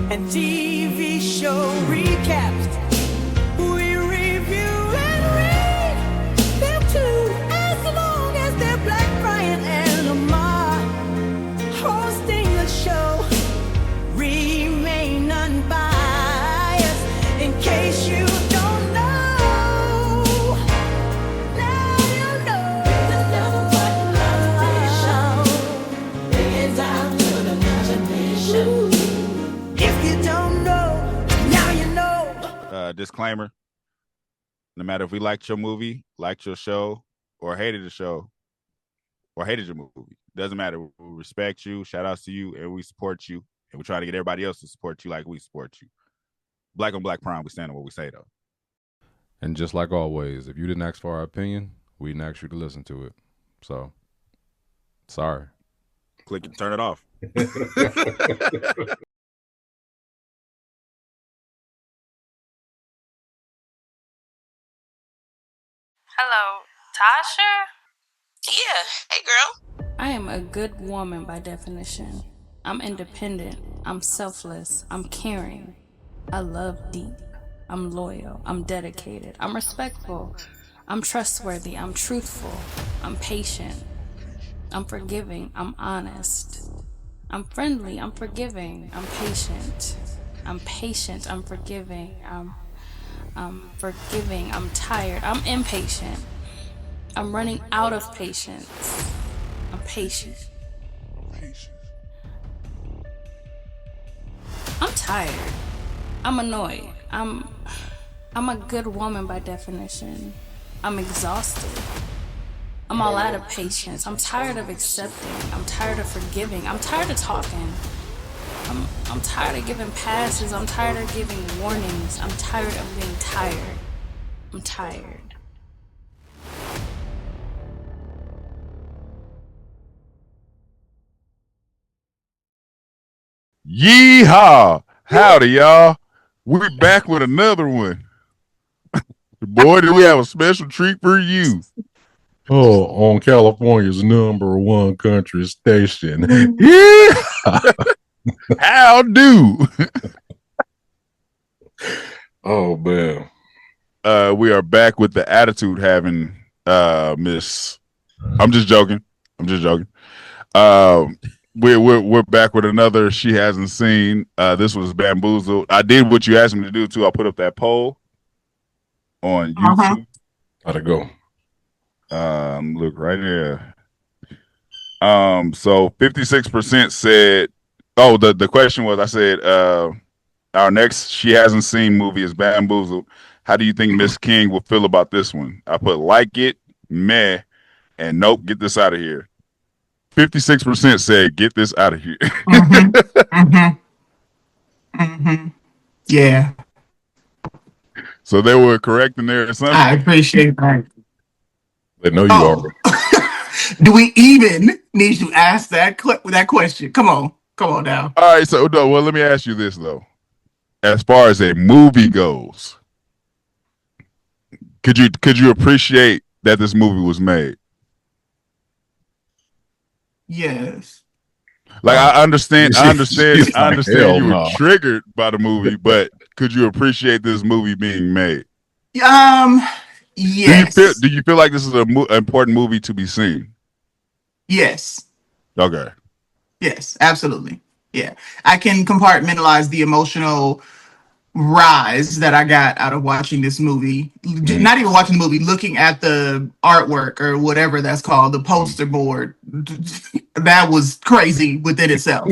and TV show recaps. We review and read them too, as long as they're Black, Brian and Lamar hosting the show. Remain unbiased in case you don't know. Now you know. There's nothing but love. It's out to the imagination. If you don't know, now you know. Disclaimer: no matter if we liked your movie, liked your show, or hated the show, or hated your movie, doesn't matter. We respect you, shout outs to you, and we support you. And we try to get everybody else to support you like we support you. Black on Black Prime, we stand on what we say, though. And just like always, if you didn't ask for our opinion, we didn't ask you to listen to it. So, sorry. Click and turn it off. Hello, Tasha? Yeah, hey girl. I am a good woman by definition. I'm independent. I'm selfless. I'm caring. I love deep. I'm loyal. I'm dedicated. I'm respectful. I'm trustworthy. I'm truthful. I'm patient. I'm forgiving. I'm honest. I'm friendly. I'm forgiving. I'm patient. I'm patient. I'm forgiving. I'm forgiving. I'm tired. I'm impatient. I'm running out of patience. I'm patient. I'm tired. I'm annoyed. I'm a good woman by definition. I'm exhausted. I'm all out of patience. I'm tired of accepting. I'm tired of forgiving. I'm tired of talking. I'm tired of giving passes. I'm tired of giving warnings. I'm tired of being tired. I'm tired. Yeehaw! Howdy, y'all. We're back with another one. Boy, do we have a special treat for you. Oh, on California's #1 country station. Yeah. How do? Oh, man. We are back with the attitude having Miss. I'm just joking. We're back with another she hasn't seen. This was Bamboozled. I did what you asked me to do too. I put up that poll on YouTube. How'd it go? Look right here. So 56% said. Oh, the question was, I said, our next she hasn't seen movie is Bamboozled. How do you think Miss King will feel about this one? I put like it, meh, and nope, get this out of here. 56% said, get this out of here. Yeah. So they were correct in their assumption. I appreciate that. They know you are. Do we even need to ask that question? Come on now. All right, so well, let me ask you this though. As far as a movie goes, could you appreciate that this movie was made? Yes. Like I understand you were no. triggered by the movie, but could you appreciate this movie being made? Yes. Do you feel like this is an important movie to be seen? Yes. Okay. Yes, absolutely. Yeah. I can compartmentalize the emotional rise that I got out of watching this movie. Not even watching the movie, looking at the artwork or whatever that's called, the poster board. That was crazy within itself.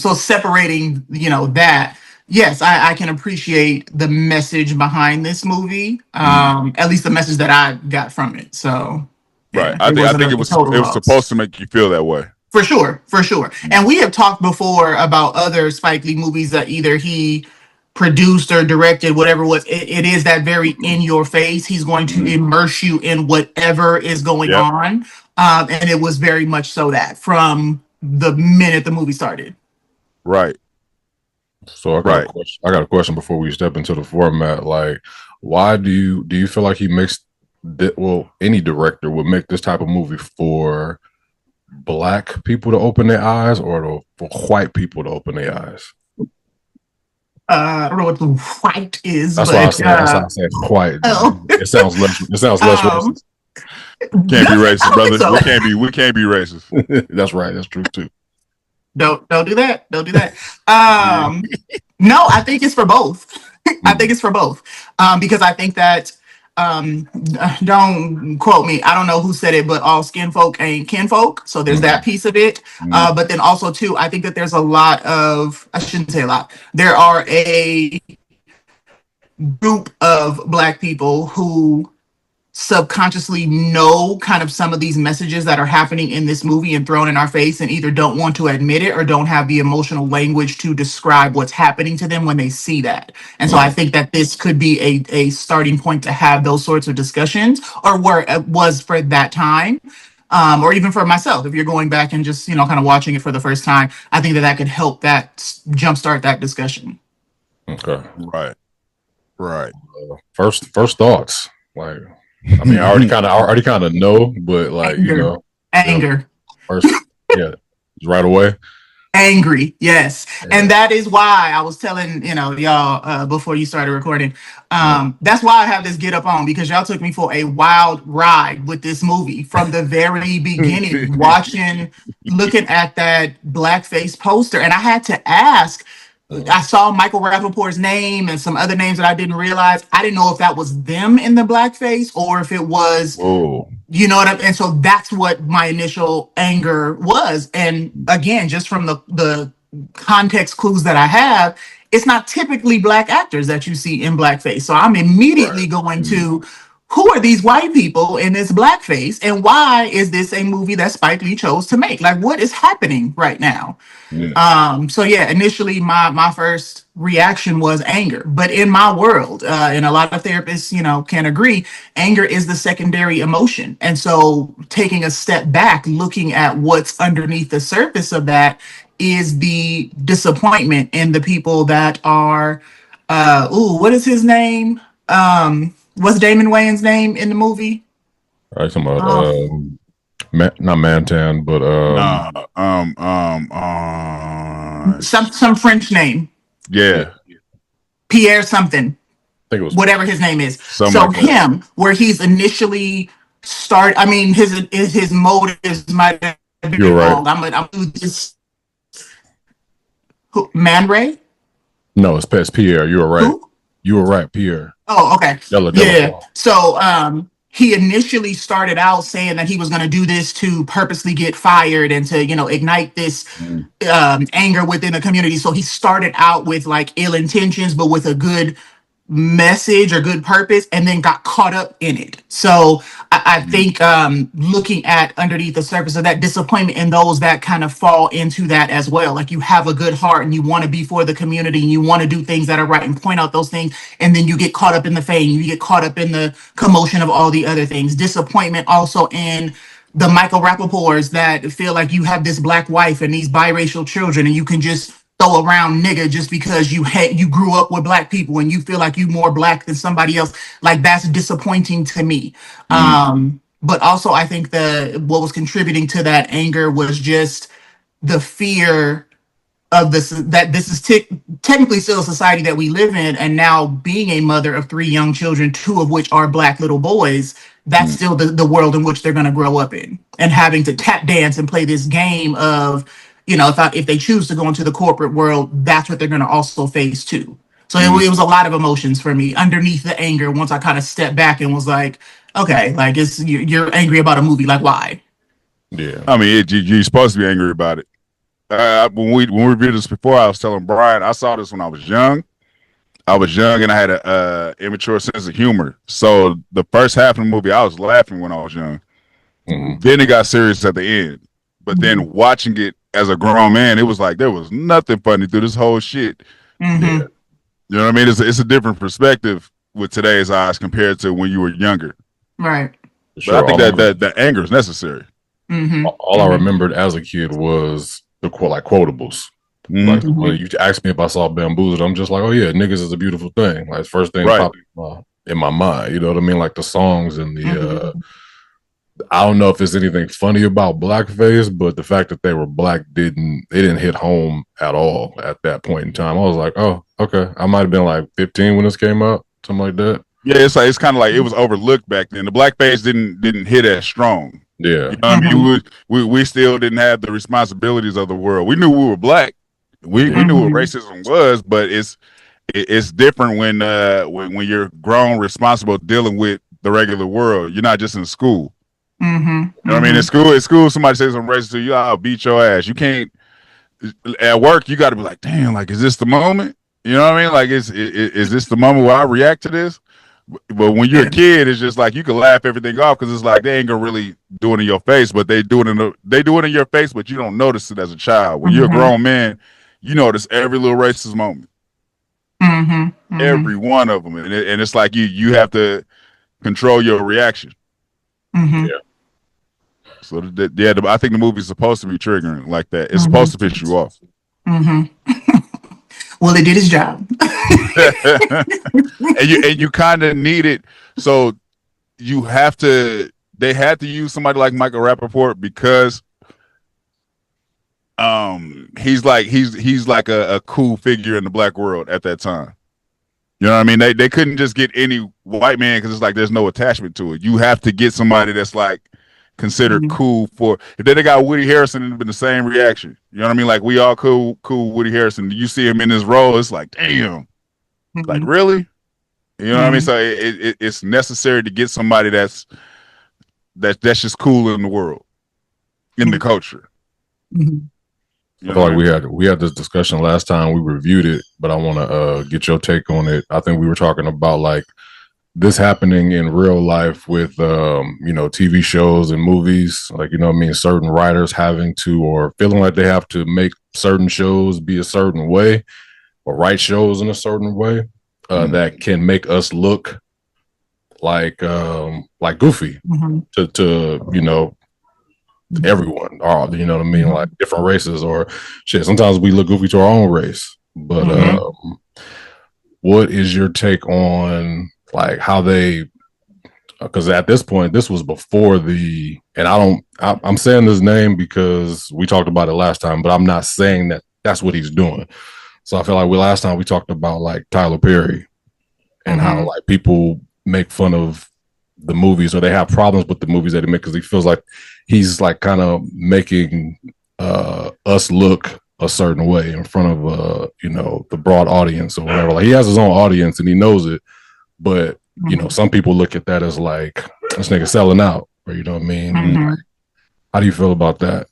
So separating, that, yes, I can appreciate the message behind this movie. At least the message that I got from it. So right. I think it was supposed to make you feel that way. For sure. And we have talked before about other Spike Lee movies that either he produced or directed, whatever it was. It is that very in your face. He's going to immerse you in whatever is going on. And it was very much so that from the minute the movie started. Right. So I got a question before we step into the format. Like, why do you feel like he makes any director would make this type of movie for Black people to open their eyes or for white people to open their eyes? I don't know what the white is, That's but why I said. That's why I said white. oh. It sounds less. It sounds less racist. Can't be racist, brother. So. We can't be racist. That's right. That's true too. Don't do that. Don't do that. No, I think it's for both. I think it's for both. Because I think that don't quote me. I don't know who said it, but all skin folk ain't kinfolk. So there's that piece of it. But then also too, I think that there's a lot of, I shouldn't say a lot. There are a group of Black people who subconsciously know kind of some of these messages that are happening in this movie and thrown in our face, and either don't want to admit it or don't have the emotional language to describe what's happening to them when they see that. And so I think that this could be a starting point to have those sorts of discussions, or where it was for that time. Or even for myself, if you're going back and just, kind of watching it for the first time, I think that that could help that jumpstart that discussion. Okay. Right. First thoughts. Like, I mean, I already kind of know, but like, Anger. First, right away. Angry, yes. And that is why I was telling, y'all before you started recording. That's why I have this get up on, because y'all took me for a wild ride with this movie from the very beginning, looking at that blackface poster. And I had to ask, I saw Michael Rappaport's name and some other names that I didn't realize. I didn't know if that was them in the blackface or if it was, you know what I mean? And so that's what my initial anger was. And again, just from the context clues that I have, it's not typically Black actors that you see in blackface. So I'm immediately going to, who are these white people in this blackface? And why is this a movie that Spike Lee chose to make? Like, what is happening right now? So initially my first reaction was anger, but in my world, and a lot of therapists, can agree, anger is the secondary emotion. And so taking a step back, looking at what's underneath the surface of that is the disappointment in the people that are, what is his name? What's Damon Wayans' name in the movie? All right, talking about not Mantan, but some French name. Yeah. Pierre something. I think it was whatever his name is. Something So like that. him, where he's initially his motives might have been You're right. wrong. I'm gonna do this. Man Ray? No, it's Pierre. You were right. Who? You were right, Pierre. Oh, okay. Yellow. So he initially started out saying that he was going to do this to purposely get fired and to, ignite this anger within the community. So he started out with like ill intentions, but with a good message or good purpose, and then got caught up in it. So I think looking at underneath the surface of that, disappointment in those that kind of fall into that as well. Like, you have a good heart and you want to be for the community and you want to do things that are right and point out those things, and then you get caught up in the fame, you get caught up in the commotion of all the other things. Disappointment also in the Michael Rappaports that feel like you have this Black wife and these biracial children, and you can just throw around nigga just because you grew up with Black people and you feel like you more Black than somebody else. Like, that's disappointing to me. But also I think what was contributing to that anger was just the fear of this, that this is technically still a society that we live in, and now being a mother of 3 young children, 2 of which are Black little boys, that's still the world in which they're going to grow up in, and having to tap dance and play this game of, if they choose to go into the corporate world, that's what they're going to also face too. So it was a lot of emotions for me underneath the anger. Once I kind of stepped back and was like, okay, like, you're angry about a movie, like, why? Yeah, I mean, you're supposed to be angry about it. When we reviewed this before, I was telling Brian, I saw this when I was young. And I had a immature sense of humor. So the first half of the movie, I was laughing when I was young. Then it got serious at the end. But then watching it as a grown man, it was like there was nothing funny through this whole shit. Mm-hmm. You know what I mean? It's a different perspective with today's eyes compared to when you were younger. Right. But I think that anger is necessary. Mm-hmm. All I remembered as a kid was the quotables. Like, when you asked me if I saw Bamboozled, I'm just like, oh yeah, niggas is a beautiful thing. Like, first thing popped in my mind. You know what I mean? Like the songs and I don't know if there's anything funny about blackface, but the fact that they were black didn't hit home at all at that point in time. I was like, oh, okay. I might have been like 15 when this came out, something like that. Yeah, it's kind of like it was overlooked back then. The blackface didn't hit as strong. Yeah, You know what I mean? We still didn't have the responsibilities of the world. We knew we were black. We knew what racism was, but it's different when you're grown, responsible, dealing with the regular world. You're not just in school. You know what I mean? In school, somebody says something racist to you, I'll beat your ass. You can't. At work, you got to be like, damn, like, is this the moment? You know what I mean? Like, is this the moment where I react to this? But when you're a kid, it's just like you can laugh everything off because it's like they ain't gonna really do it in your face, but they do it in your face, but you don't notice it as a child. When you're a grown man, you notice every little racist moment, every one of them, and it's like you have to control your reaction. yeah. So I think the movie's supposed to be triggering like that. It's supposed to piss you off. Well, it did its job. and you kind of need it. So they had to use somebody like Michael Rappaport because he's like a cool figure in the black world at that time. You know what I mean? They couldn't just get any white man because it's like there's no attachment to it. You have to get somebody that's like considered cool for. If they got Woody Harrelson, it'd been the same reaction. You know what I mean? Like we all cool Woody Harrelson. You see him in his role, it's like, damn, like really? You know what I mean? So it's necessary to get somebody that's just cool in the world, in the culture. I feel like we had this discussion last time we reviewed it, but I want to get your take on it. I think we were talking about like this happening in real life with TV shows and movies, like, you know what I mean, certain writers having to or feeling like they have to make certain shows be a certain way or write shows in a certain way that can make us look like goofy to everyone, or you know what I mean, like different races or shit. Sometimes we look goofy to our own race. But what is your take on like how they? Because at this point, this was before I'm saying this name because we talked about it last time, but I'm not saying that that's what he's doing. So I feel like last time we talked about like Tyler Perry and how like people make fun of the movies or they have problems with the movies that he makes because he feels like he's like kind of making us look a certain way in front of the broad audience or whatever. Like he has his own audience and he knows it, but some people look at that as like this nigga selling out, or you know what I mean? Like, how do you feel about that?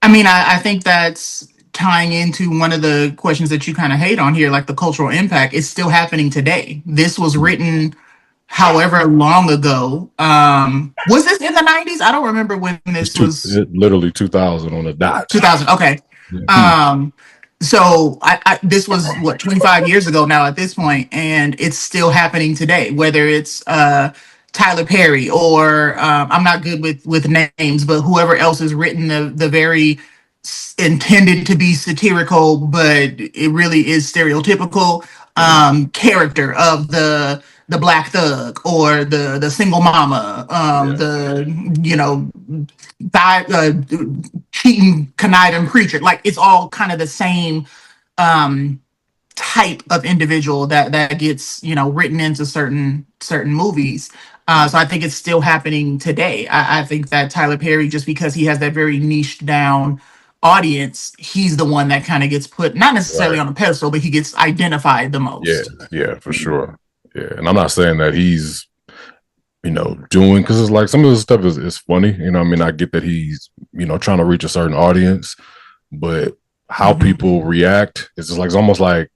I mean, I think that's tying into one of the questions that you kind of hate on here, like the cultural impact. It's still happening today. This was written however long ago. Was this in the 90s? I don't remember when this was. Literally 2000 on the dot. 2000. Okay. So this was 25 years ago now at this point, and it's still happening today, whether it's Tyler Perry or I'm not good with names, but whoever else has written the very intended to be satirical, but it really is stereotypical character of the black thug or the single mama, cheating, conniving preacher. Like it's all kind of the same type of individual that gets written into certain movies. So I think it's still happening today. I think that Tyler Perry, just because he has that very niched down audience, he's the one that kind of gets put not necessarily on a pedestal, but he gets identified the most. Yeah, for sure. Yeah, and I'm not saying that he's doing, because it's like some of this stuff is funny. You know what I mean? I get that he's trying to reach a certain audience, but how people react is just like it's almost like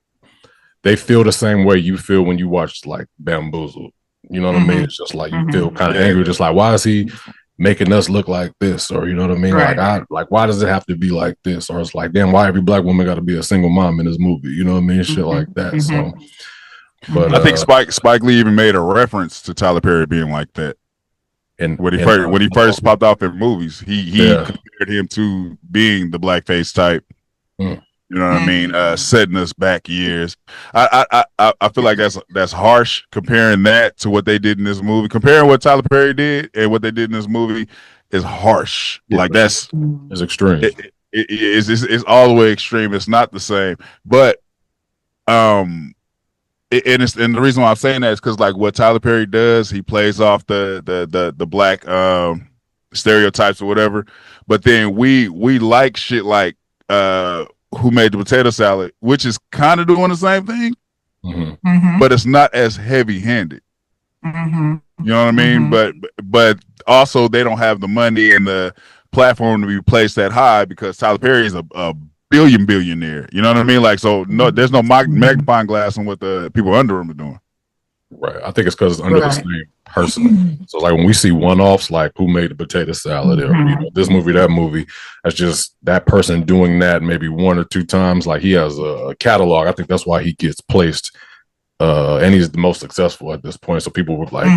they feel the same way you feel when you watch like Bamboozled. You know what I mean? It's just like you feel kind of angry, just like, why is he making us look like this? Or you know what I mean? Right. Like why does it have to be like this? Or it's like, damn, why every black woman got to be a single mom in this movie? You know what I mean? Shit like that. So, but I think Spike Lee even made a reference to Tyler Perry being like that. And when he first popped off in movies, he compared him to being the blackface type. You know what I mean? Setting us back years. I feel like that's harsh comparing that to what they did in this movie. Comparing what Tyler Perry did and what they did in this movie is harsh. Yeah, like that's it's extreme. it's all the way extreme. It's not the same. But and the reason why I'm saying that is because like what Tyler Perry does, he plays off the black stereotypes or whatever. But then we like shit like Who Made the Potato Salad, which is kind of doing the same thing, but it's not as heavy handed. You know what I mean? But also they don't have the money and the platform to be placed that high because Tyler Perry is a billionaire. You know what I mean? Like, so no, there's no magnifying glass on what the people under him are doing. Right. I think it's because it's under the same person. So like when we see one-offs like Who Made the Potato Salad or this movie, that movie, that's just that person doing that maybe one or two times. Like he has a catalog. I think that's why he gets placed and he's the most successful at this point. So people would like,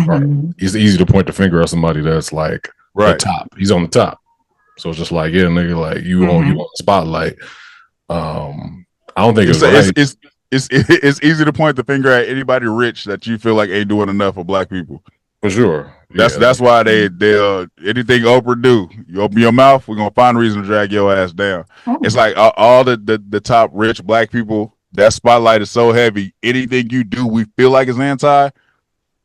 it's easy to point the finger at somebody that's like the top. He's on the top. So it's just like, yeah, nigga, like you on the spotlight. I don't think it's easy to point the finger at anybody rich that you feel like ain't doing enough for black people. For sure. That's why they'll anything Oprah do, you open your mouth, we're gonna find a reason to drag your ass down. It's like all the top rich black people, that spotlight is so heavy. Anything you do, we feel like is anti.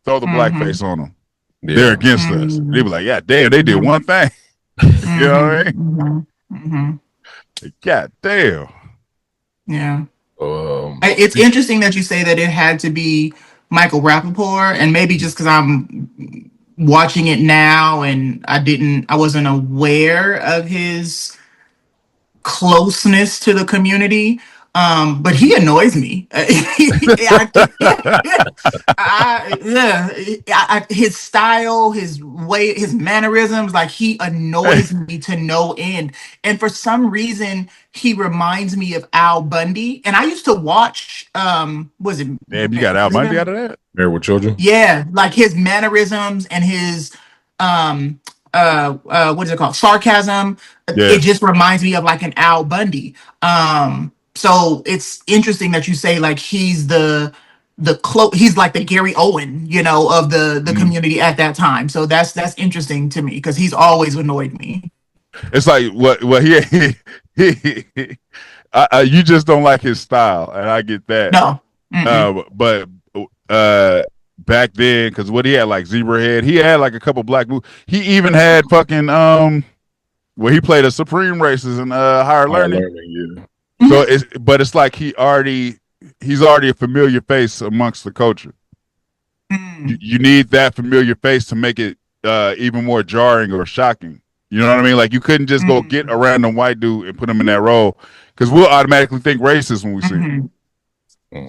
Throw the blackface on them. Yeah. They're against us. They be like, yeah, damn, they did one thing. You know what I mean? God damn. Yeah. It's interesting that you say that it had to be Michael Rappaport, and maybe just because I'm watching it now and I wasn't aware of his closeness to the community. But he annoys me. His style, his way, his mannerisms, like he annoys me to no end. And for some reason, he reminds me of Al Bundy. And I used to watch, was it? Damn, you got Al Bundy out of that? Married with Children? Yeah, like his mannerisms and his what is it called? Sarcasm. Yeah. It just reminds me of like an Al Bundy. So it's interesting that you say like he's he's like the Gary Owen, you know, of the community at that time. So that's interesting to me because he's always annoyed me. It's like what he you just don't like his style, and I get that. No, but back then, because what he had like Zebra Head, he had like a couple black movies. He even had fucking where he played a Supreme Racist in Higher Learning. Yeah. So it's like he's already a familiar face amongst the culture. You need that familiar face to make it even more jarring or shocking. You know what I mean? Like you couldn't just go get a random white dude and put him in that role because we'll automatically think racist when we see him.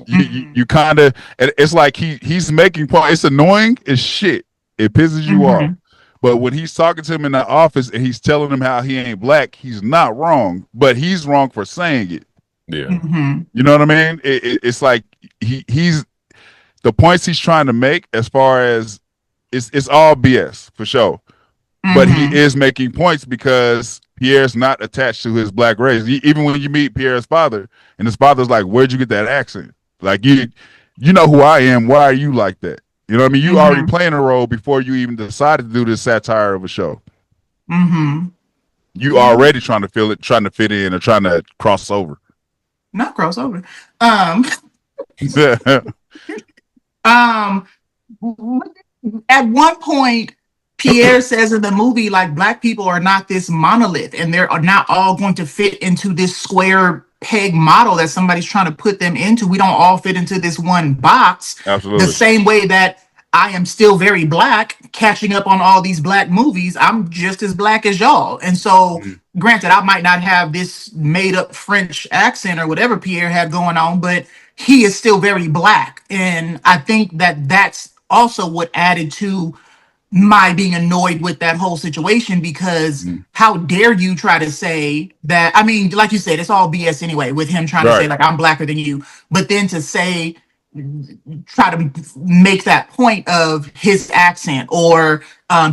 You kind of, it's like he's making points. It's annoying as shit. It pisses you off. But when he's talking to him in the office and he's telling him how he ain't black, he's not wrong, but he's wrong for saying it. Yeah. You know what I mean? It's like he's the points he's trying to make as far as it's all BS for sure. But he is making points because Pierre's not attached to his black race. Even when you meet Pierre's father and his father's like, where'd you get that accent? Like you know who I am. Why are you like that? You know what I mean? You already playing a role before you even decided to do this satire of a show. You already trying to fit in or trying to cross over. Not cross over. At one point, Pierre says in the movie, like, black people are not this monolith and they're not all going to fit into this square peg model that somebody's trying to put them into. We don't all fit into this one box. Absolutely. The same way that I am still very black, catching up on all these black movies. I'm just as black as y'all. And so, granted, I might not have this made up French accent or whatever Pierre had going on, but he is still very black. And I think that that's also what added to my being annoyed with that whole situation, because how dare you try to say that? I mean, like you said, it's all BS anyway with him trying to say like I'm blacker than you, but then to say, try to make that point of his accent or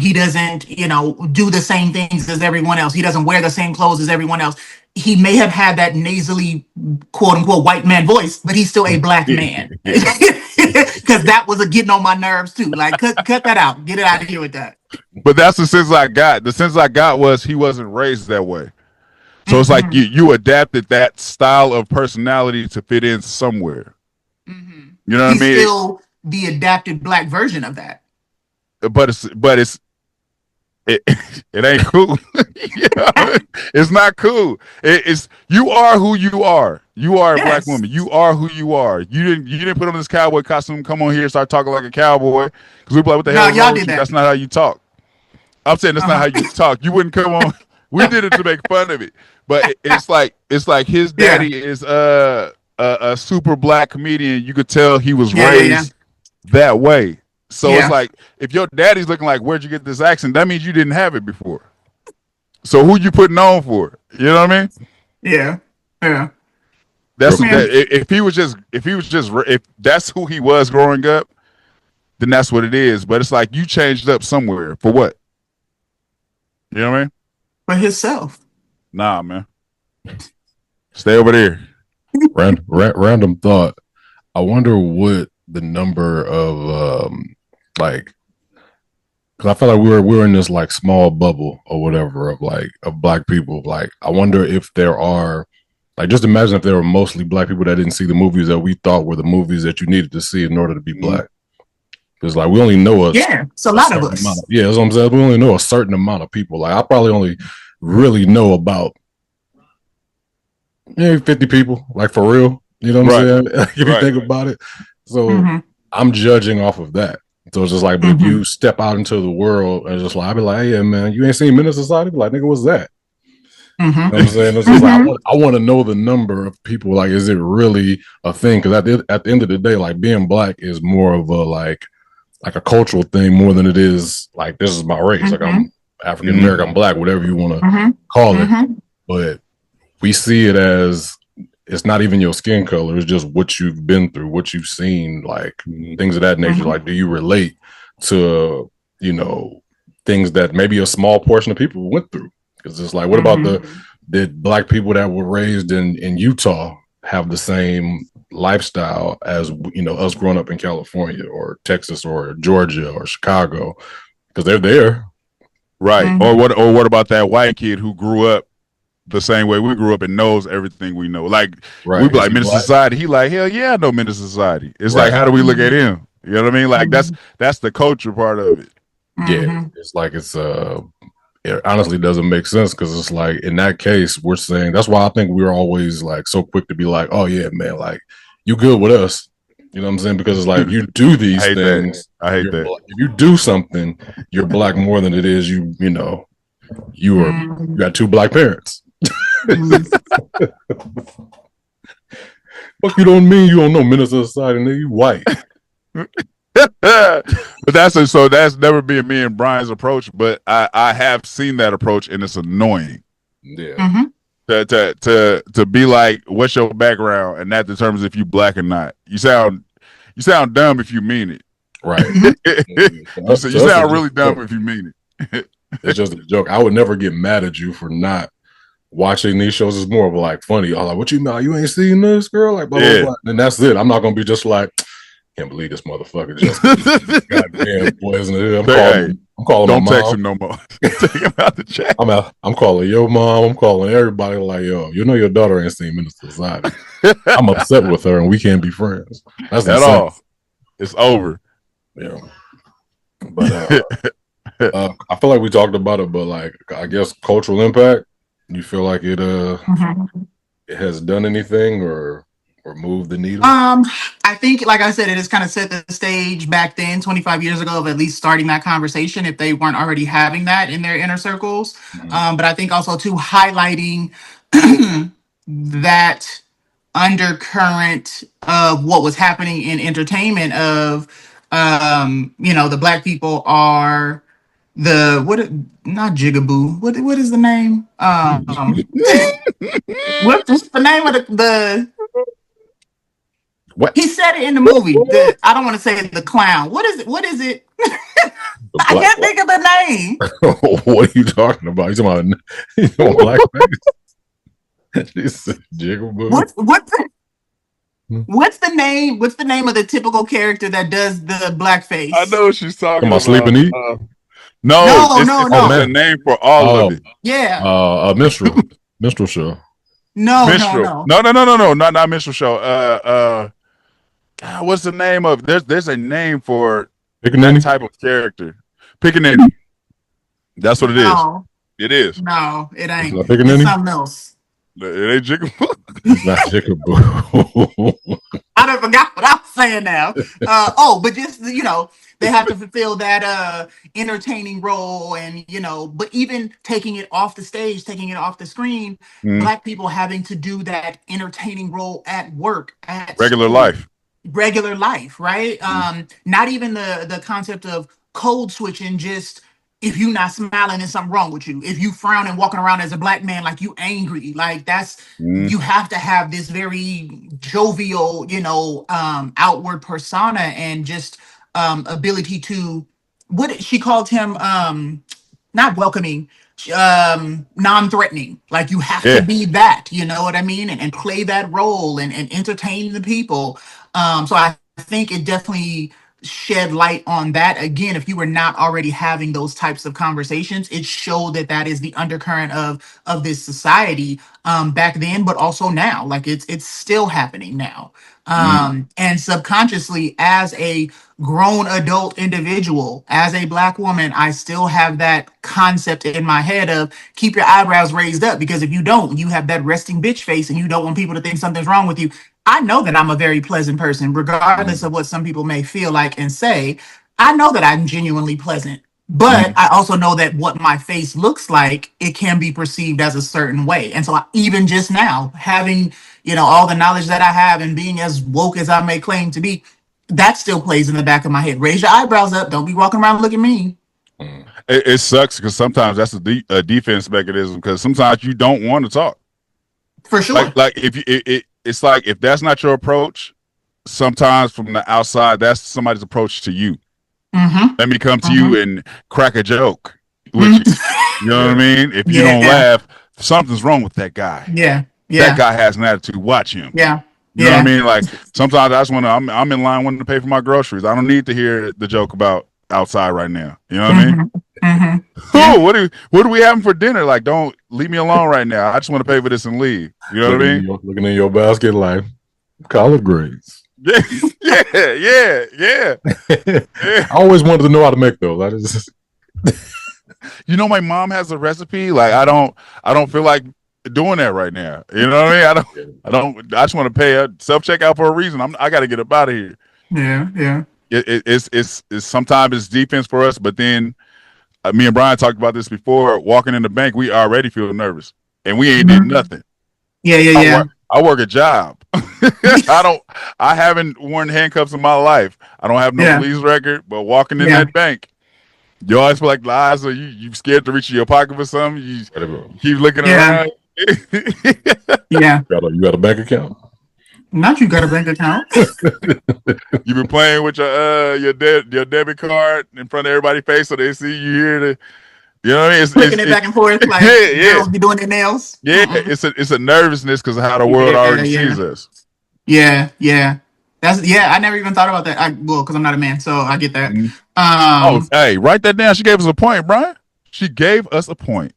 he doesn't, you know, do the same things as everyone else. He doesn't wear the same clothes as everyone else. he may have had that nasally, quote unquote, white man voice, but he's still a black man. Because that was getting on my nerves too. Like, cut that out. Get it out of here with that. But that's the sense I got. The sense I got was he wasn't raised that way. So it's like you adapted that style of personality to fit in somewhere. Mm-hmm. You know what I mean? He's still the adapted black version of that. But it ain't cool. You know? It's not cool. It's you are who you are. You are a black woman. You are who you are. You didn't put on this cowboy costume. Come on here and start talking like a cowboy. Because we be like, what the hell? Y'all did that. That's not how you talk. I'm saying that's not how you talk. You wouldn't come on. We did it to make fun of it. But it's like his daddy is a super black comedian. You could tell he was raised that way. So it's like, if your daddy's looking like, where'd you get this accent? That means you didn't have it before. So who you putting on for? You know what I mean? Yeah. That's if that's who he was growing up, then that's what it is. But it's like you changed up somewhere for what? You know what I mean? For himself. Nah, man. Stay over there. Random thought. I wonder what the number of because I feel like we're in this like small bubble or whatever of black people. Like, I wonder if there are, like, just imagine if there were mostly black people that didn't see the movies that we thought were the movies that you needed to see in order to be black. Because like we only know it's a lot of us. That's what I'm saying. We only know a certain amount of people. Like, I probably only really know about maybe 50 people, like, for real. You know what I'm saying? If you think about it. So I'm judging off of that. So it's just like, but if you step out into the world and just like, I'll be like, hey, yeah, man, you ain't seen Men in Society? Be like, nigga, what's that? You know what I'm saying? It's just like, I want to know the number of people. Like, is it really a thing? Because at the end of the day, like, being black is more of a like a cultural thing more than it is like, this is my race. Like, I'm African American, I'm black, whatever you want to call it. But we see it as, it's not even your skin color. It's just what you've been through, what you've seen, like things of that nature. Like, do you relate to, things that maybe a small portion of people went through? Because it's like, what about did black people that were raised in Utah have the same lifestyle as, us growing up in California or Texas or Georgia or Chicago? Because they're there. Right. Or what about that white kid who grew up the same way we grew up and knows everything we know? Like, we be like, Men in Society. He like, hell yeah, I know Men in Society. It's like, how do we look at him? You know what I mean? Like, that's the culture part of it. Yeah. It's like, it honestly doesn't make sense, because it's like, in that case, we're saying, that's why I think we're always like so quick to be like, oh yeah, man, like, you good with us. You know what I'm saying? Because it's like, if you do these things, I hate that. If you do something, you're black more than it is you got two black parents. Fuck, you don't mean you don't know Men in Society, nigga, you white. But that's never been me and Brian's approach, but I have seen that approach, and it's annoying. Yeah. To be like, what's your background, and that determines if you black or not. You sound dumb if you mean it. Right. You sound really dumb if you mean it. It's just a joke. I would never get mad at you for not watching these shows. Is more of like funny. I'm like, what you mean? You ain't seen this, girl? Like, blah, blah, blah. And that's it. I'm not gonna be just like, can't believe this motherfucker just goddamn poison it. I'm calling don't my text mom. him no more. Take him out the chat. I'm calling your mom. I'm calling everybody. Like, yo, your daughter ain't seen Men in Society. I'm upset with her, and we can't be friends. That's at all. It's over. Yeah. But I feel like we talked about it, but like, I guess cultural impact. You feel like it it has done anything or moved the needle? I think, like I said, it has kind of set the stage back then, 25 years ago, of at least starting that conversation if they weren't already having that in their inner circles. But I think also too highlighting that undercurrent of what was happening in entertainment of the black people are not jigaboo. What is the name? What's the name of the what? He said it in the movie. I don't want to say the clown. What is it? I can't think of the name. What are you talking about? You talking about blackface? She said Jigaboo. What's the name? What's the name of the typical character that does the blackface? I know what she's talking Come on, about. Sleep and Eat? No, it's man. a name for all of it. Yeah. Minstrel. Minstrel show. No. Not Minstrel show. God, what's the name of? There's a name for that type of character. Pickaninny. That's what it is. It is. No, it ain't. It's something else. It ain't Jigaboo. It's not Jigaboo. I done forgot what I was saying now. But just they have to fulfill that entertaining role, and but even taking it off the stage, taking it off the screen, Black people having to do that entertaining role at work, at regular life, right? Not even the concept of code switching, just if you not smiling, there's something wrong with you. If you frown and walking around as a Black man like you angry, like that's you have to have this very jovial, outward persona, and just ability to, what she called him, not welcoming, non-threatening. Like you have to be that, you know what I mean, and play that role and entertain the people. So I think it definitely shed light on that. Again, if you were not already having those types of conversations, it showed that is the undercurrent of this society back then, but also now. Like it's still happening now. And subconsciously, as a grown adult individual, as a Black woman, I still have that concept in my head of keep your eyebrows raised up, because if you don't, you have that resting bitch face and you don't want people to think something's wrong with you. I know that I'm a very pleasant person, regardless of what some people may feel like and say. I know that I'm genuinely pleasant, but I also know that what my face looks like, it can be perceived as a certain way. And so even just now, having, all the knowledge that I have and being as woke as I may claim to be, that still plays in the back of my head. Raise your eyebrows up. Don't be walking around looking mean. It sucks because sometimes that's a defense mechanism, because sometimes you don't want to talk. For sure. Like if it's like if that's not your approach, sometimes from the outside, that's somebody's approach to you. Let me come to you and crack a joke with you. You know what I mean? If you don't laugh, something's wrong with that guy. Yeah. That guy has an attitude. Watch him. Yeah. You know what I mean? Like sometimes I just want to. I'm in line wanting to pay for my groceries. I don't need to hear the joke about outside right now. You know what I mean? Oh, what are we having for dinner? Like, don't leave me alone right now. I just want to pay for this and leave. You know what I mean? Looking in your basket like collard greens. Yeah. I always wanted to know how to make those. I just my mom has a recipe. Like I don't feel like doing that right now. You know what I mean? I just want to pay a self-checkout for a reason. I got to get up out of here. Yeah. It's sometimes it's defense for us, but then me and Brian talked about this before. Walking in the bank, we already feel nervous, and we ain't did nothing. Yeah. I work a job. I haven't worn handcuffs in my life. I don't have no police record, but walking in that bank, you always feel like Liza, you scared to reach in your pocket for something. You keep looking around. Yeah. You got a bank account? Not you got a bank account. You've been playing with your debit card in front of everybody's face so they see you here. You know what I mean? Flicking it back and forth like girls be doing their nails. Yeah, it's a nervousness because of how the world already sees us. Yeah. I never even thought about that. Because I'm not a man, so I get that. Hey, write that down. She gave us a point, Brian. She gave us a point.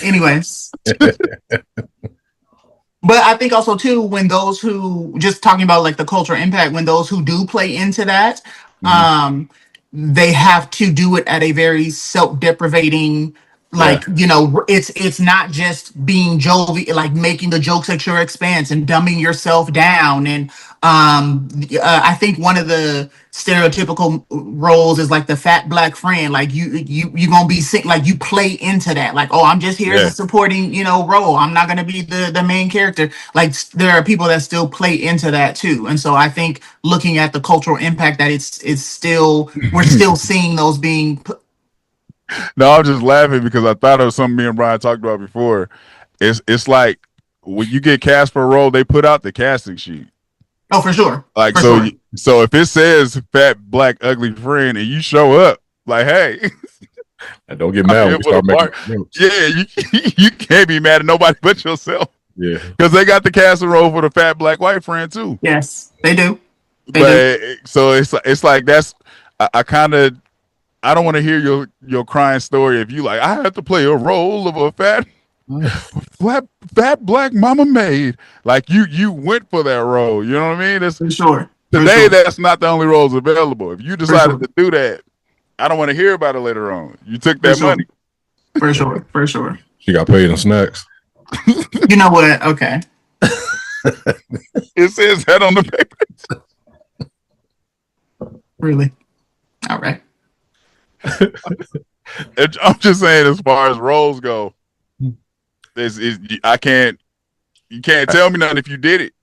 Anyways. But I think also too, when those who, just talking about like the cultural impact, when those who do play into that, they have to do it at a very self-deprivating, like, it's not just being jovial, like making the jokes at your expense and dumbing yourself down. And I think one of the stereotypical roles is like the fat Black friend. Like you gonna be sick, like you play into that. Like, oh, I'm just here as a supporting, role. I'm not gonna be the main character. Like there are people that still play into that too. And so I think looking at the cultural impact that it's still, we're still seeing those being. No, I'm just laughing because I thought it was something me and Brian talked about before. It's like when you get cast for a role, they put out the casting sheet. Oh, for sure. Like so if it says fat Black ugly friend and you show up, like, hey, And don't get I'm mad when here we for the start making part. jokes. Yeah, you can't be mad at nobody but yourself Yeah. because they got the casting role for the fat black white friend too. Yes, they do. They But do. so it's like that's I kind of I don't want to hear your crying story if you like I have to play a role of a fat black mama maid. Like you went for that role. You know what I mean? It's For sure. For today sure. that's not the only roles available. If you For decided sure. to do that, I don't want to hear about it later on. You took For that sure. money. For sure. For sure. She got paid in snacks. You know what? Okay. It says that on the paper. Really? All right. I'm just saying, as far as roles go, I can't. You can't tell me nothing if you did it.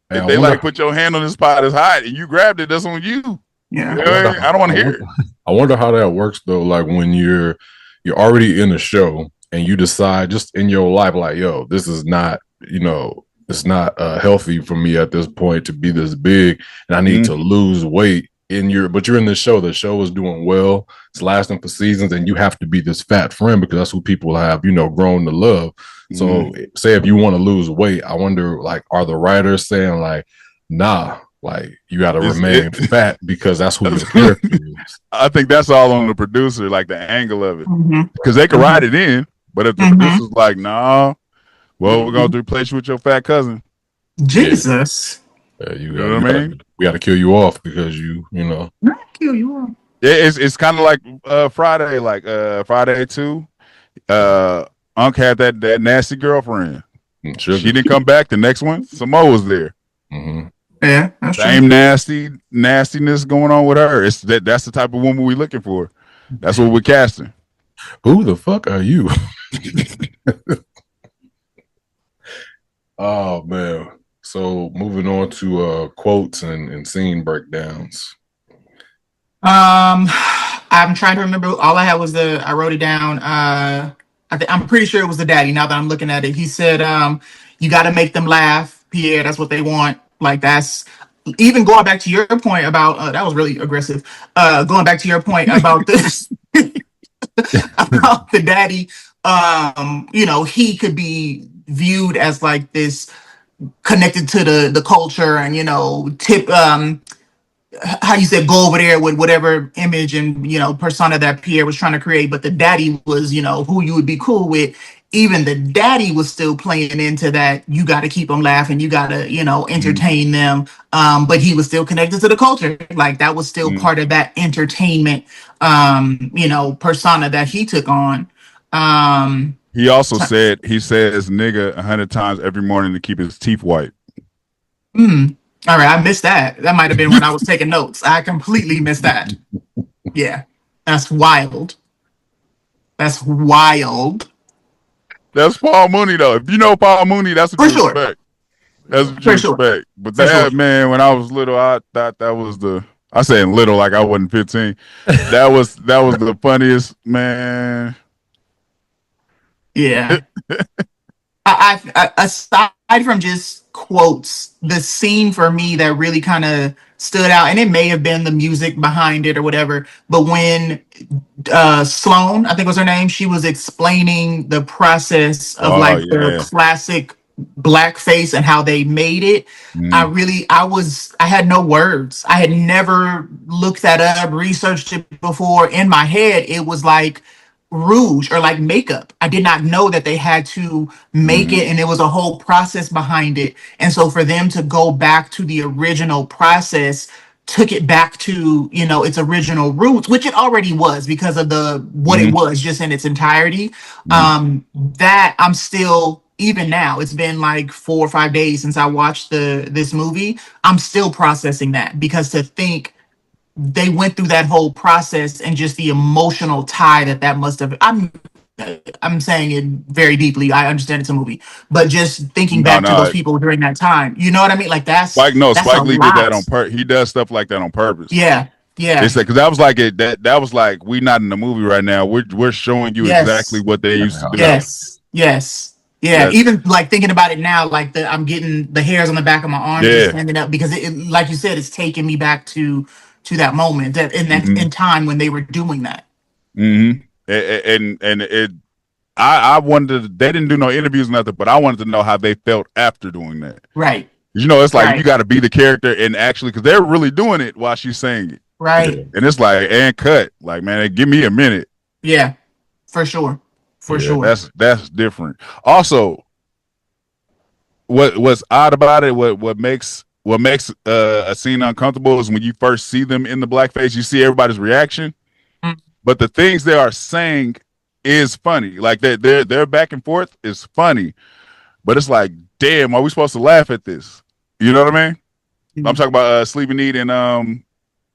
Hey, If they like put your hand on this pot is hot and you grabbed it, that's on you. Yeah. You know what I mean? I don't want to hear it. I wonder how that works though. Like when you're already in a show and you decide just in your life, like, yo, this is not, it's not healthy for me at this point to be this big, and I need to lose weight. But you're in this show. The show is doing well. It's lasting for seasons, and you have to be this fat friend because that's who people have, grown to love. So, say if you want to lose weight, I wonder, like, are the writers saying, like, nah, like you got to remain fat because that's who your character is? I think that's all on the producer, like the angle of it, Mm-hmm. because they can write it in. But if the producer's like, nah, well, we're going to replace you with your fat cousin. Jesus. You know what I mean? We got to kill you off because you know. Kill you off. It's kind of like Friday, Friday 2. Unc had that nasty girlfriend. Sure. She didn't come back. The next one, Samoa was there. Mm-hmm. Yeah, that's Same true. nastiness going on with her. That's the type of woman we're looking for. That's what we're casting. Who the fuck are you? Oh man. So moving on to quotes and scene breakdowns. I'm trying to remember. All I had was I wrote it down. I'm pretty sure it was the daddy. Now that I'm looking at it, he said, "You got to make them laugh, Pierre. That's what they want." Like that's even going back to your point about that was really aggressive. Going back to your point about this about the daddy. He could be viewed as like this connected to the culture and how you said go over there with whatever image and persona that Pierre was trying to create, but the daddy was who you would be cool with. Even the daddy was still playing into that. You got to keep them laughing. You got to entertain them. But he was still connected to the culture. Like that was still part of that entertainment persona that he took on. He also said he says nigga 100 times every morning to keep his teeth white. All right, I missed that. That might have been when I was taking notes. I completely missed that. Yeah, that's wild. That's wild. That's Paul Mooney, though. If you know Paul Mooney, that's what you respect. That's what you respect. But that, man, when I was little, I thought that was I saying little like I wasn't 15. That was the funniest, man. Yeah. I aside from just quotes, the scene for me that really kind of stood out, and it may have been the music behind it or whatever, but when Sloane, I think was her name, she was explaining the process of the classic blackface and how they made it. I had no words. I had never looked that up, researched it before. In my head, it was like rouge or like makeup. I did not know that they had to make it, and it was a whole process behind it. And so for them to go back to the original process took it back to its original roots, which it already was because of what it was just in its entirety. That I'm still, even now, it's been like 4 or 5 days since I watched this movie. I'm still processing that, because to think they went through that whole process and just the emotional tie that must have. I'm saying it very deeply. I understand it's a movie, but just thinking back to those people during that time, you know what I mean? Like Spike Lee did that on purpose. He does stuff like that on purpose. Yeah. It's like, because that was like that was like, we not in the movie right now. We're showing you exactly what they used to do. Yes. Yeah, even like thinking about it now, like I'm getting the hairs on the back of my arm just standing up, because it, like you said, it's taking me back to that moment, in time when they were doing that. And it. I wanted to, they didn't do no interviews or nothing, but I wanted to know how they felt after doing that. Right. You know, it's like Right. you got to be the character and actually, because they're really doing it while she's saying it. Right. And it's like, and cut. Like, man, give me a minute. Yeah, for sure. For sure. That's different. Also, what's odd about it, what makes a scene uncomfortable is when you first see them in the blackface, you see everybody's reaction, but the things they are saying is funny. Like their back and forth is funny, but it's like, damn, are we supposed to laugh at this? You know what I mean? I'm talking about Sleeping Need and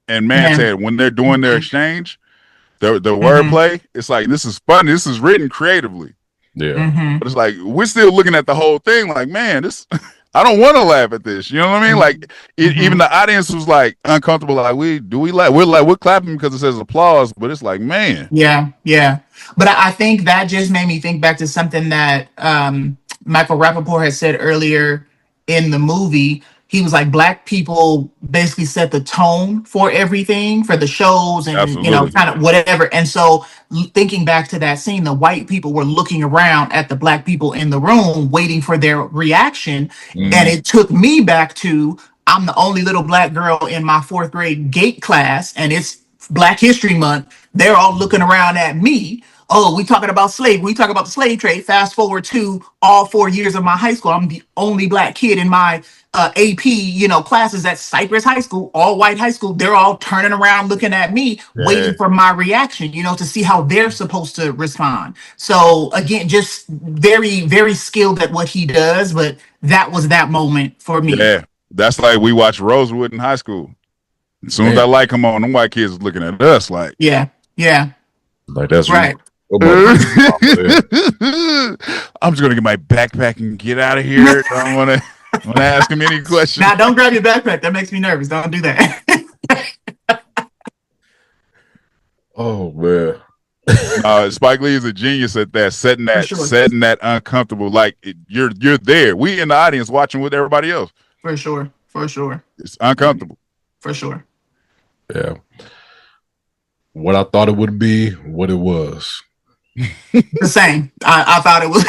Mantan when they're doing their exchange, the wordplay. It's like, this is funny. This is written creatively. Yeah. But it's like we're still looking at the whole thing like, man, this I don't want to laugh at this. You know what I mean? Like even the audience was like uncomfortable. Like we laugh? We're clapping because it says applause, but it's like, man. Yeah. But I think that just made me think back to something that Michael Rappaport had said earlier in the movie. He was like, black people basically set the tone for everything, for the shows and, Absolutely. kind of whatever. And so thinking back to that scene, the white people were looking around at the black people in the room, waiting for their reaction. And it took me back to, I'm the only little black girl in my 4th grade GATE class, and it's Black History Month. They're all looking around at me. Oh, we talking about we talk about the slave trade. Fast forward to all 4 years of my high school. I'm the only black kid in my AP, classes at Cypress High School, all white high school. They're all turning around looking at me, waiting for my reaction, to see how they're supposed to respond. So again, just very, very skilled at what he does. But that was that moment for me. Yeah, that's like we watched Rosewood in high school. As soon as that light come on, them white kids was looking at us like, yeah. Like that's right. I'm just gonna get my backpack and get out of here. I don't want to ask him any questions. Now, don't grab your backpack. That makes me nervous. Don't do that. Oh man. Spike Lee is a genius at that, setting that uncomfortable. Like you're there. We in the audience watching with everybody else. For sure. It's uncomfortable. For sure. Yeah. What I thought it would be, what it was. The same. I thought it was.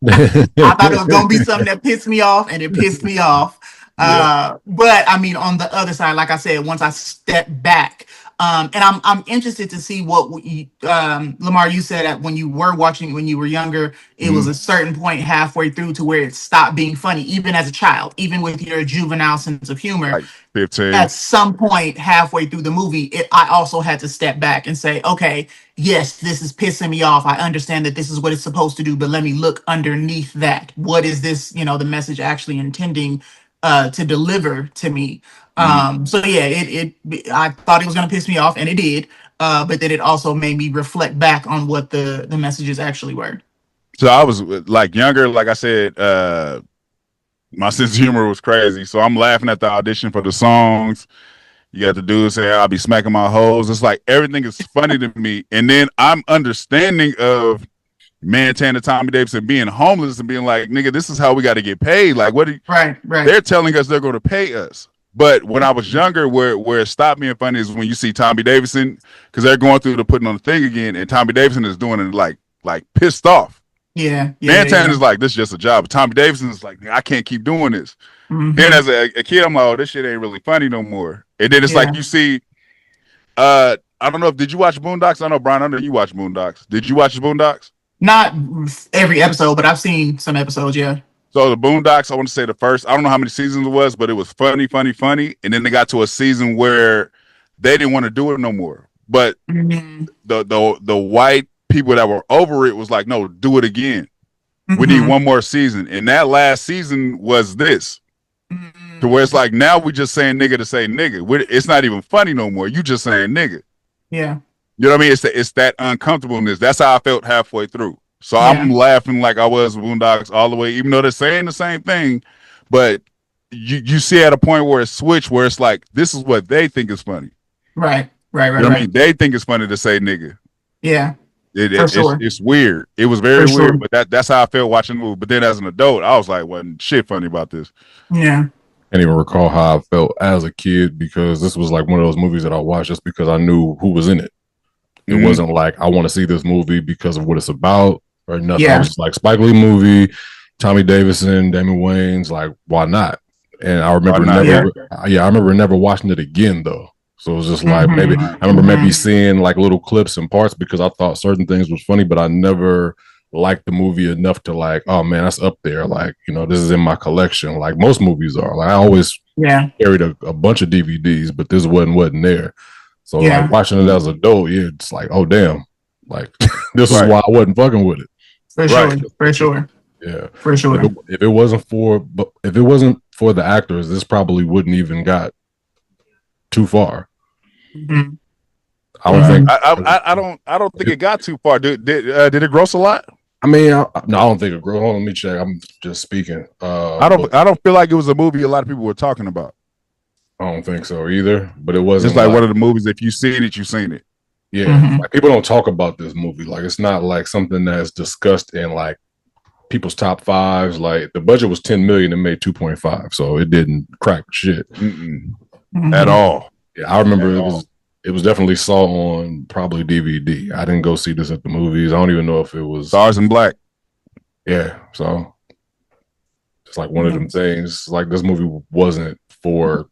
I thought it was gonna be something that pissed me off, and it pissed me off. But I mean, on the other side, like I said, once I stepped back, and I'm interested to see what Lamar, you said that when you were watching when you were younger, it was a certain point halfway through to where it stopped being funny, even as a child, even with your juvenile sense of humor. Like 15. At some point halfway through the movie, I also had to step back and say, okay, yes, this is pissing me off. I understand that this is what it's supposed to do, but let me look underneath that. What is this, the message actually intending to deliver to me? So yeah, I thought it was going to piss me off, and it did. But then it also made me reflect back on what the messages actually were. So I was like younger, like I said, my sense of humor was crazy. So I'm laughing at the audition for the songs. You got the dude say, I'll be smacking my hoes. It's like everything is funny to me. And then I'm understanding of Mantan and Tommy Davidson being homeless and being like, nigga, this is how we got to get paid. Like, what? Right. They're telling us they're going to pay us. But when I was younger, where it stopped being funny is when you see Tommy Davidson, because they're going through the putting on the thing again, and Tommy Davidson is doing it like pissed off. Yeah. Mantan is like, this is just a job. Tommy Davidson is like, I can't keep doing this. Then as a kid, I'm like, oh, this shit ain't really funny no more. And then it's like you see, I don't know did you watch Boondocks? I know, Brian, I know you watch Boondocks. Did you watch the Boondocks? Not every episode, but I've seen some episodes, yeah. So the Boondocks, I want to say the first, I don't know how many seasons it was, but it was funny. And then they got to a season where they didn't want to do it no more. But the white people that were over it was like, no, do it again. We need one more season. And that last season was this. To where it's like, now we just saying nigga to say nigga. It's not even funny no more. You just saying nigga. Yeah. You know what I mean? It's that uncomfortableness. That's how I felt halfway through. So I'm laughing like I was with Boondocks all the way, even though they're saying the same thing. But you see at a point where it's switched, where it's like, this is what they think is funny. Right. You know what I mean? They think it's funny to say nigga. Yeah. It's weird. It was very weird, but that's how I felt watching the movie. But then as an adult, I was like, wasn't shit funny about this. Yeah. I can't even recall how I felt as a kid because this was like one of those movies that I watched just because I knew who was in it. It wasn't like I want to see this movie because of what it's about or nothing. Yeah. I was just like Spike Lee movie, Tommy Davidson, Damon Wayans. Like, why not? And I remember I remember never watching it again though. So it was just like maybe I remember maybe seeing like little clips and parts because I thought certain things was funny, but I never liked the movie enough to like, oh man, that's up there. Like, you know, this is in my collection. Like most movies are. Like I always carried a bunch of DVDs, but this wasn't there. So like watching it as an adult, it's like, oh damn, like this is why I wasn't fucking with it. For sure. Yeah, for sure. If it wasn't for the actors, this probably wouldn't even got too far. Mm-hmm. I don't think. I don't think it got too far. Did it gross a lot? I mean, I don't think it gross. Hold on, let me check. I'm just speaking. I don't feel like it was a movie a lot of people were talking about. I don't think so either. But it wasn't just like one of the movies. If you've seen it, you've seen it. Yeah, like people don't talk about this movie. Like it's not like something that's discussed in like people's top fives. Like the budget was 10 million and made 2.5, so it didn't crack shit at all. Yeah, I remember it was definitely saw on probably DVD. I didn't go see this at the movies. I don't even know if it was Stars in Black. Yeah, so it's like one of them things. Like this movie wasn't for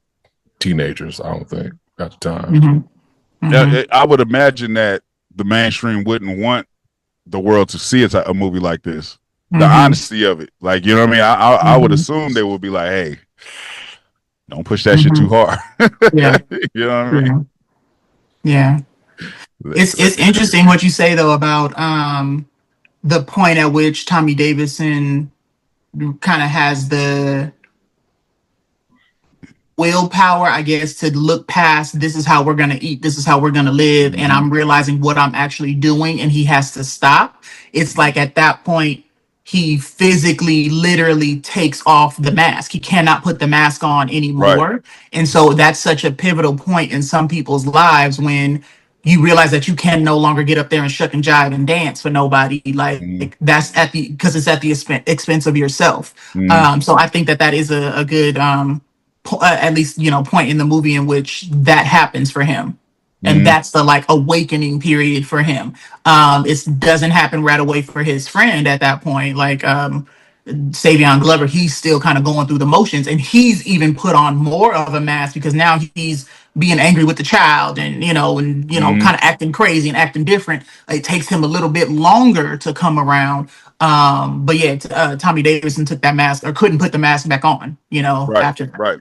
teenagers. I don't think at the time. Yeah, I would imagine that the mainstream wouldn't want the world to see a movie like this. The honesty of it, like, you know what I mean? I would assume they would be like, hey, don't push that shit too hard. Yeah. You know what I mean? Yeah. It's interesting what you say though about the point at which Tommy Davidson kind of has the willpower, I guess, to look past this is how we're going to eat, this is how we're going to live, and I'm realizing what I'm actually doing, and he has to stop. It's like at that point, he physically, literally takes off the mask. He cannot put the mask on anymore. Right. And so that's such a pivotal point in some people's lives when you realize that you can no longer get up there and shuck and jive and dance for nobody. Like that's because it's at the expense of yourself. So I think that is a good, at least, you know, point in the movie in which that happens for him. And that's the like awakening period for him. It doesn't happen right away for his friend at that point. Like Savion Glover, he's still kind of going through the motions, and he's even put on more of a mask because now he's being angry with the child and you know kind of acting crazy and acting different. It takes him a little bit longer to come around. But yeah, Tommy Davidson took that mask or couldn't put the mask back on, you know, after that. Right.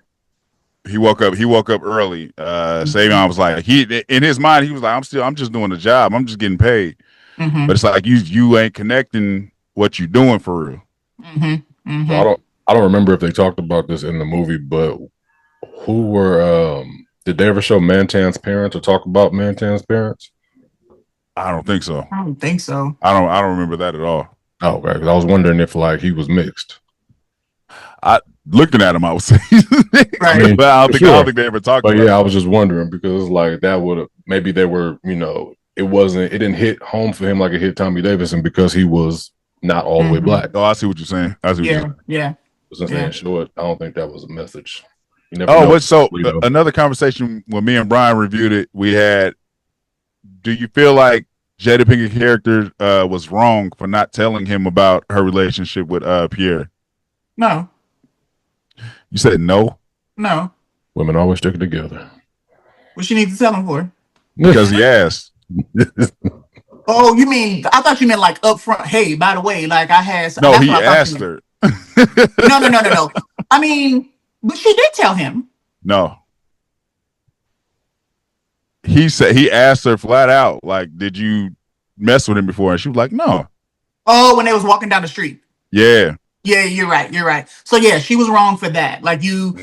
He woke up early. Savion was like, in his mind, he was like, I'm just doing the job. I'm just getting paid. But it's like you ain't connecting what you're doing for real. So I don't remember if they talked about this in the movie, but who were did they ever show Mantan's parents or talk about Mantan's parents? I don't think so. I don't think so. I don't remember that at all. Oh, okay. 'Cause I was wondering if like he was mixed. Looking at him, I would say, right. I mean, but I don't think they ever talked about it. I was just wondering because like that would maybe they were, you know, it didn't hit home for him like it hit Tommy Davidson because he was not all the way black. Oh, I see what you're saying. Yeah. Since they didn't show it, I don't think that was a message. Another conversation when me and Brian reviewed it, we had, do you feel like Jada Pinkett's character was wrong for not telling him about her relationship with Pierre? No. You said no? No. Women always stick it together. What you need to tell him for? Because he asked. Oh, you mean, I thought you meant like up front. Hey, by the way, like I had. No, he asked her. No. I mean, but she did tell him. No. He said, he asked her flat out, like, did you mess with him before? And she was like, no. Oh, when they was walking down the street. Yeah. Yeah, you're right. So yeah, she was wrong for that. Like you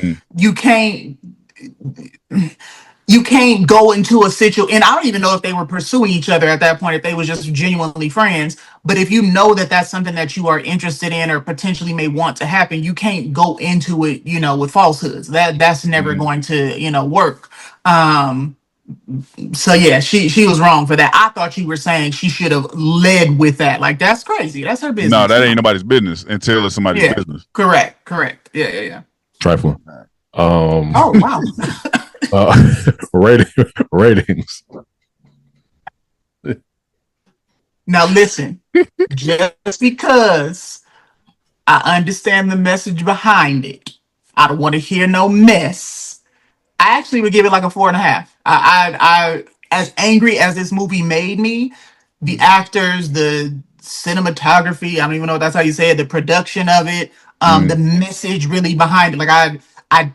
can't go into a situation, and I don't even know if they were pursuing each other at that point, if they was just genuinely friends. But if you know that that's something that you are interested in or potentially may want to happen, you can't go into it, you know, with falsehoods. That's never going to, you know, work. So yeah, she was wrong for that. I thought you were saying she should have led with that. Like that's crazy. That's her business. No, that ain't nobody's business until it's somebody's business. Correct. Yeah. Trifling. Oh wow. Ratings. Now listen, just because I understand the message behind it, I don't want to hear no mess. I actually would give it like a 4.5. As angry as this movie made me, the actors, the cinematography, I don't even know if that's how you say it, the production of it, the message really behind it. Like I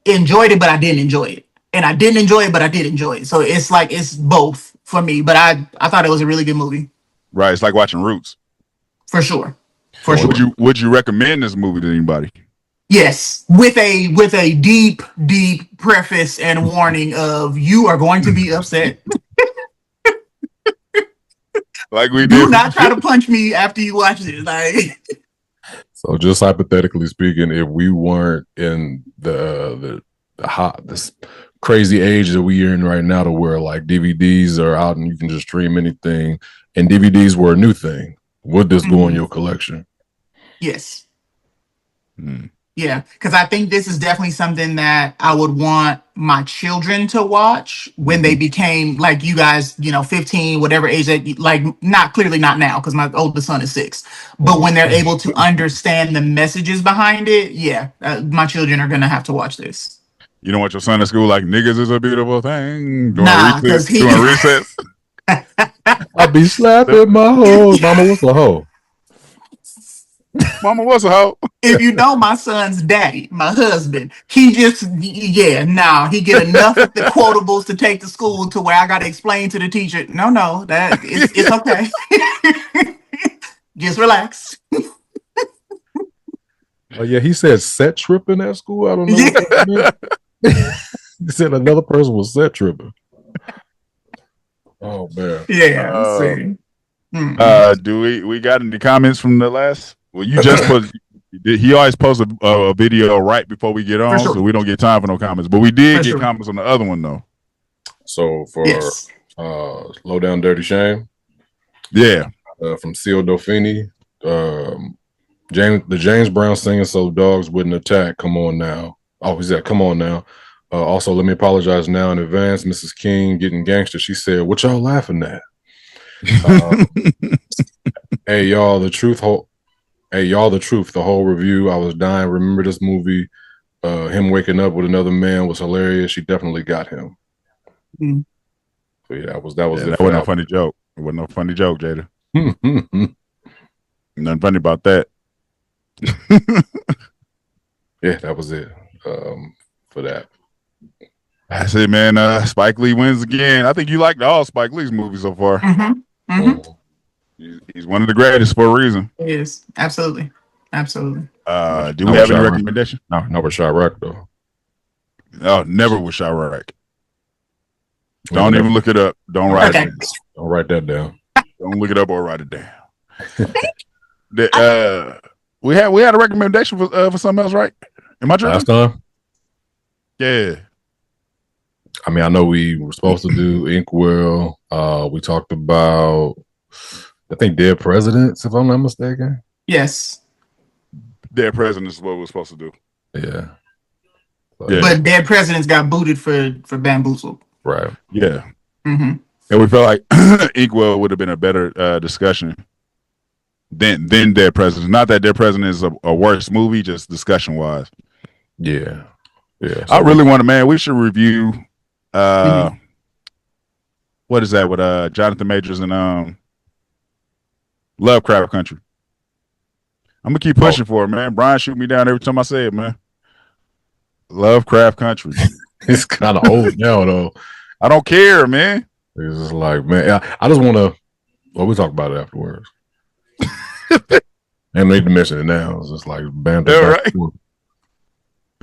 enjoyed it, but I didn't enjoy it. And I didn't enjoy it, but I did enjoy it. So it's like it's both for me. But I thought it was a really good movie. Right. It's like watching Roots. For sure. For sure. Would you recommend this movie to anybody? Yes, with a deep preface and warning of you are going to be upset. Like we did. Do not try to punch me after you watch it. Like, so just hypothetically speaking, if we weren't in the this crazy age that we're in right now, to where like DVDs are out and you can just stream anything, and DVDs were a new thing, would this go in your collection? Yes. Yeah, because I think this is definitely something that I would want my children to watch when they became like you guys, 15, whatever age that, like, clearly not now because my oldest son is 6, but when they're able to understand the messages behind it, yeah, my children are gonna have to watch this. You don't want your son at school like niggas is a beautiful thing. Nah, because doing recess. I'll be slapping my hoe. Mama, what's a hoe? Mama, what's a hoe? If you know my son's daddy, my husband, he just, he get enough of the quotables to take to school to where I got to explain to the teacher, no, that it's okay. Just relax. Oh yeah, he said set tripping at school. I don't know. He said another person was set tripping. Oh man. Yeah. Do we got any comments from the last? Well, you just put. He always posts a video right before we get on, so we don't get time for no comments. But we did get comments on the other one though. So for Low Down Dirty Shame, from Seal Dauphini, James Brown singing so dogs wouldn't attack. Come on now. Oh, he said, come on now. Also, let me apologize now in advance. Mrs. King getting gangster. She said, what y'all laughing at? Hey, y'all, the truth. The whole review. I was dying. Remember this movie? Him waking up with another man was hilarious. She definitely got him. So yeah, that was it. That wasn't a funny joke. It wasn't no funny joke, Jada. Nothing funny about that. Yeah, that was it. For that. That's it, man. Spike Lee wins again. I think you liked all Spike Lee's movies so far. He's one of the greatest for a reason. He is. Absolutely. Do we have any recommendation? No, with Chirac though. No, never with Chirac. Don't even look it up. Don't write it. Don't write that down. Don't look it up or write it down. We had a recommendation for something else, right? Am I tripping? Last time? Yeah. I mean, I know we were supposed to do Inkwell. We talked about, I think, Dead Presidents, if I'm not mistaken. Yes. Dead Presidents is what we're supposed to do. Yeah. But Dead Presidents got booted for Bamboozled. Right. Yeah. And we felt like Inkwell would have been a better discussion than Dead Presidents. Not that Dead Presidents is a worse movie, just discussion wise. Yeah. Yeah. So I really want to, man, we should review what is that with Jonathan Majors and Lovecraft Country. I'm gonna keep pushing for it, man. Brian shoot me down every time I say it, man. Lovecraft Country. It's kind of old now, though. I don't care, man. It's just like, man, I just want to. Well, we'll talk about it afterwards. And need to mention it now. It's just like banter. Right.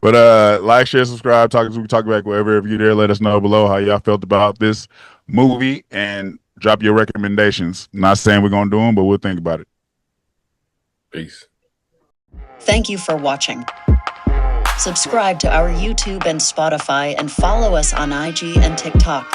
But like, share, subscribe, we can talk back wherever you there. Let us know below how y'all felt about this movie and drop your recommendations. Not saying we're gonna do them, but we'll think about it. Peace. Thank you for watching. Subscribe to our YouTube and Spotify and follow us on IG and TikTok.